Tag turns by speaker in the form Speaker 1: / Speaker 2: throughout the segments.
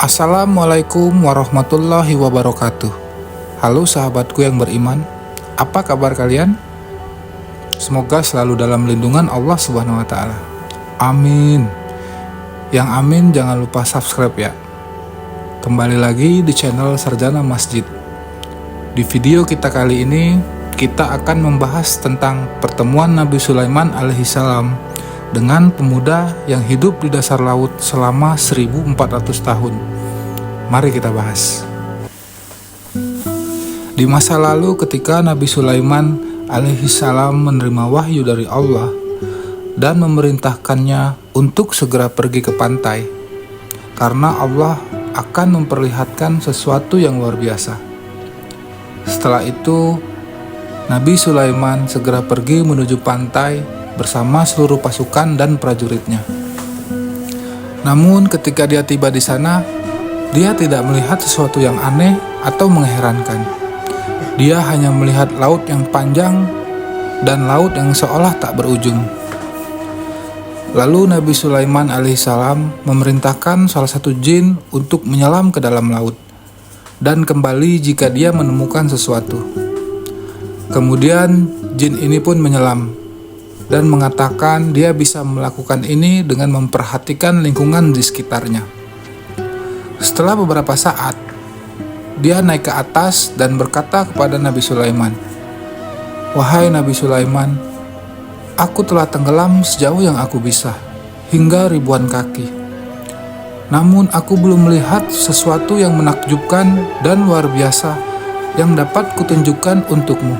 Speaker 1: Assalamualaikum warahmatullahi wabarakatuh. Halo sahabatku yang beriman, apa kabar kalian? Semoga selalu dalam lindungan Allah Subhanahu wa Ta'ala. Amin. Yang amin jangan lupa subscribe ya. Kembali lagi di channel Sarjana Masjid. Di video kita kali ini, kita akan membahas tentang pertemuan Nabi Sulaiman alaihissalam dengan pemuda yang hidup di dasar laut selama 1400 tahun. Mari kita bahas. Di masa lalu ketika Nabi Sulaiman alaihissalam menerima wahyu dari Allah dan memerintahkannya untuk segera pergi ke pantai, karena Allah akan memperlihatkan sesuatu yang luar biasa. Setelah itu, Nabi Sulaiman segera pergi menuju pantai bersama seluruh pasukan dan prajuritnya. Namun ketika dia tiba di sana, dia tidak melihat sesuatu yang aneh atau mengherankan. Dia hanya melihat laut yang panjang dan laut yang seolah tak berujung. Lalu Nabi Sulaiman alaihissalam memerintahkan salah satu jin untuk menyelam ke dalam laut dan kembali jika dia menemukan sesuatu. Kemudian jin ini pun menyelam dan mengatakan dia bisa melakukan ini dengan memperhatikan lingkungan di sekitarnya. Setelah beberapa saat, dia naik ke atas dan berkata kepada Nabi Sulaiman, "Wahai Nabi Sulaiman, aku telah tenggelam sejauh yang aku bisa, hingga ribuan kaki. Namun aku belum melihat sesuatu yang menakjubkan dan luar biasa yang dapat kutunjukkan untukmu."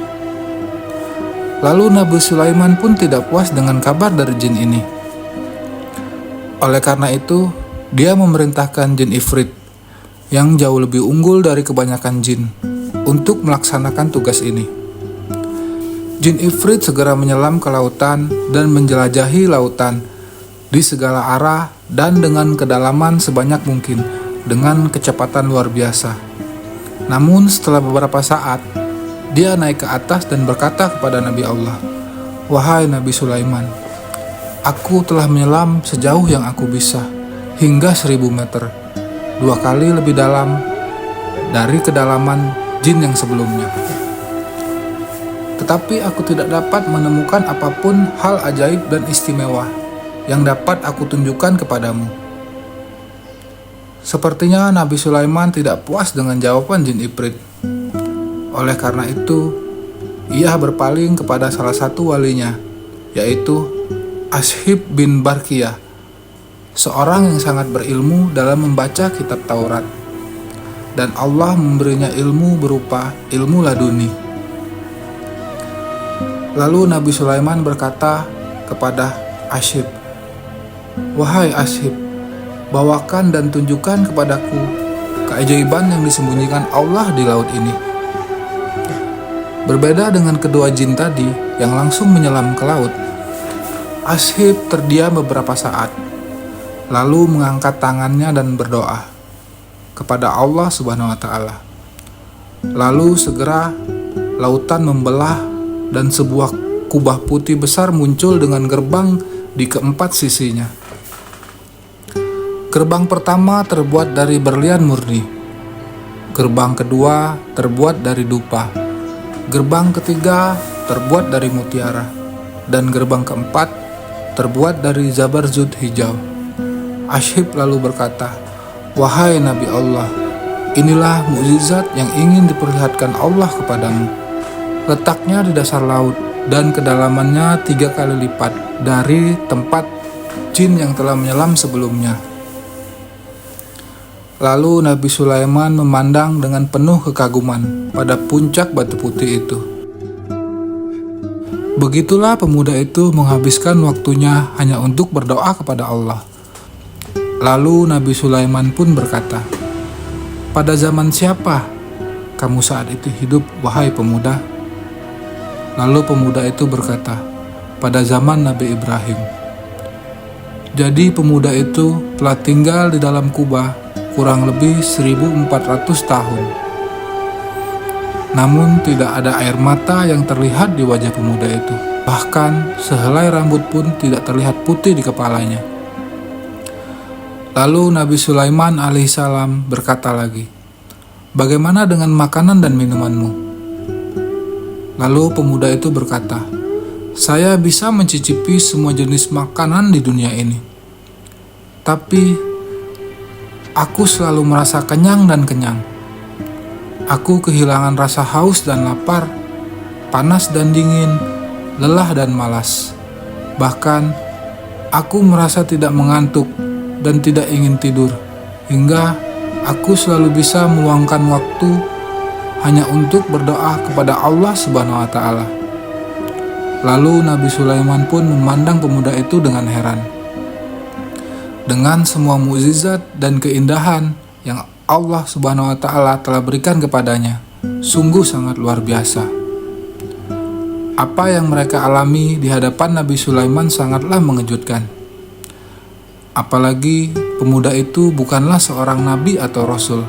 Speaker 1: Lalu Nabi Sulaiman pun tidak puas dengan kabar dari jin ini. Oleh karena itu, dia memerintahkan jin Ifrit yang jauh lebih unggul dari kebanyakan jin untuk melaksanakan tugas ini. Jin Ifrit segera menyelam ke lautan dan menjelajahi lautan di segala arah dan dengan kedalaman sebanyak mungkin dengan kecepatan luar biasa. Namun setelah beberapa saat, dia naik ke atas dan berkata kepada Nabi Allah, "Wahai Nabi Sulaiman, aku telah menyelam sejauh yang aku bisa, hingga 1000 meter, 2 kali lebih dalam dari kedalaman jin yang sebelumnya. Tetapi aku tidak dapat menemukan apapun hal ajaib dan istimewa yang dapat aku tunjukkan kepadamu." Sepertinya Nabi Sulaiman tidak puas dengan jawaban jin Ifrit. Oleh karena itu, ia berpaling kepada salah satu walinya, yaitu Ashib bin Barkiyah, seorang yang sangat berilmu dalam membaca kitab Taurat, dan Allah memberinya ilmu berupa ilmu laduni. Lalu Nabi Sulaiman berkata kepada Ashib, "Wahai Ashib, bawakan dan tunjukkan kepadaku keajaiban yang disembunyikan Allah di laut ini." Berbeda dengan kedua jin tadi yang langsung menyelam ke laut, Ashib terdiam beberapa saat, lalu mengangkat tangannya dan berdoa kepada Allah Subhanahu wa Ta'ala. Lalu segera lautan membelah dan sebuah kubah putih besar muncul dengan gerbang di keempat sisinya. Gerbang pertama terbuat dari berlian murni, gerbang kedua terbuat dari dupa, gerbang ketiga terbuat dari mutiara, dan gerbang keempat terbuat dari zabarzud hijau. Ashib lalu berkata, "Wahai Nabi Allah, inilah mukjizat yang ingin diperlihatkan Allah kepadamu. Letaknya di dasar laut dan kedalamannya 3 kali lipat dari tempat jin yang telah menyelam sebelumnya." Lalu Nabi Sulaiman memandang dengan penuh kekaguman pada puncak batu putih itu. Begitulah pemuda itu menghabiskan waktunya hanya untuk berdoa kepada Allah. Lalu Nabi Sulaiman pun berkata, "Pada zaman siapa kamu saat itu hidup, wahai pemuda?" Lalu pemuda itu berkata, "Pada zaman Nabi Ibrahim." Jadi pemuda itu telah tinggal di dalam kubah kurang lebih 1400 tahun. Namun tidak ada air mata yang terlihat di wajah pemuda itu. Bahkan sehelai rambut pun tidak terlihat putih di kepalanya. Lalu Nabi Sulaiman alaihissalam berkata lagi, "Bagaimana dengan makanan dan minumanmu?" Lalu pemuda itu berkata, "Saya bisa mencicipi semua jenis makanan di dunia ini. Tapi aku selalu merasa kenyang dan kenyang. Aku kehilangan rasa haus dan lapar, panas dan dingin, lelah dan malas. Bahkan aku merasa tidak mengantuk dan tidak ingin tidur, hingga aku selalu bisa meluangkan waktu hanya untuk berdoa kepada Allah Subhanahu wa Ta'ala." Lalu Nabi Sulaiman pun memandang pemuda itu dengan heran. Dengan semua mukjizat dan keindahan yang Allah Subhanahu wa Ta'ala telah berikan kepadanya, sungguh sangat luar biasa. Apa yang mereka alami di hadapan Nabi Sulaiman sangatlah mengejutkan. Apalagi pemuda itu bukanlah seorang nabi atau rasul,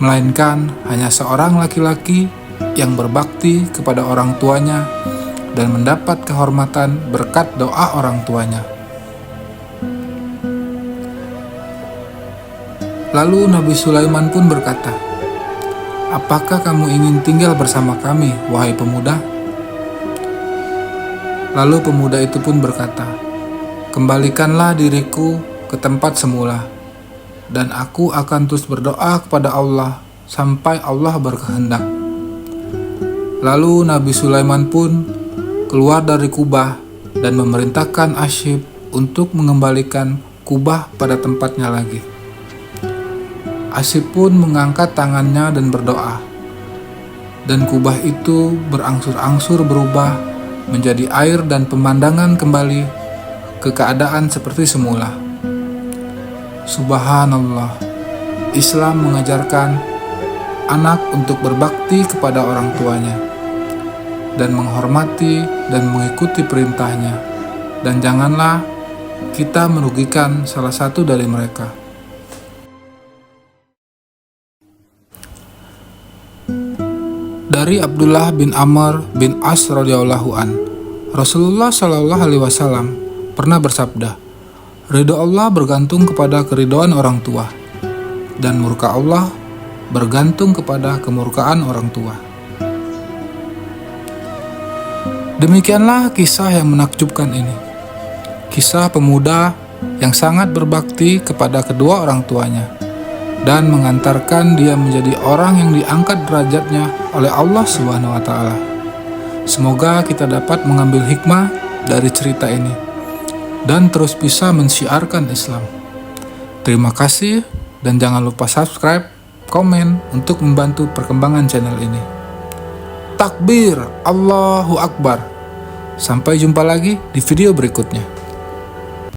Speaker 1: melainkan hanya seorang laki-laki yang berbakti kepada orang tuanya dan mendapat kehormatan berkat doa orang tuanya. Lalu Nabi Sulaiman pun berkata, "Apakah kamu ingin tinggal bersama kami, wahai pemuda?" Lalu pemuda itu pun berkata, "Kembalikanlah diriku ke tempat semula, dan aku akan terus berdoa kepada Allah sampai Allah berkehendak." Lalu Nabi Sulaiman pun keluar dari kubah dan memerintahkan Asyib untuk mengembalikan kubah pada tempatnya lagi. Asyib pun mengangkat tangannya dan berdoa, dan kubah itu berangsur-angsur berubah menjadi air dan pemandangan kembali ke keadaan seperti semula. Subhanallah, Islam mengajarkan anak untuk berbakti kepada orang tuanya dan menghormati dan mengikuti perintahnya, dan janganlah kita merugikan salah satu dari mereka. Dari Abdullah bin Amr bin As radhiyallahu an, Rasulullah shallallahu alaihi wasallam pernah bersabda, "Ridho Allah bergantung kepada keridhoan orang tua, dan murka Allah bergantung kepada kemurkaan orang tua." Demikianlah kisah yang menakjubkan ini. Kisah pemuda yang sangat berbakti kepada kedua orang tuanya dan mengantarkan dia menjadi orang yang diangkat derajatnya oleh Allah Subhanahu wa Ta'ala. Semoga kita dapat mengambil hikmah dari cerita ini dan terus bisa mensyiarkan Islam. Terima kasih, dan jangan lupa subscribe, komen untuk membantu perkembangan channel ini. Takbir, Allahu Akbar. Sampai jumpa lagi di video berikutnya.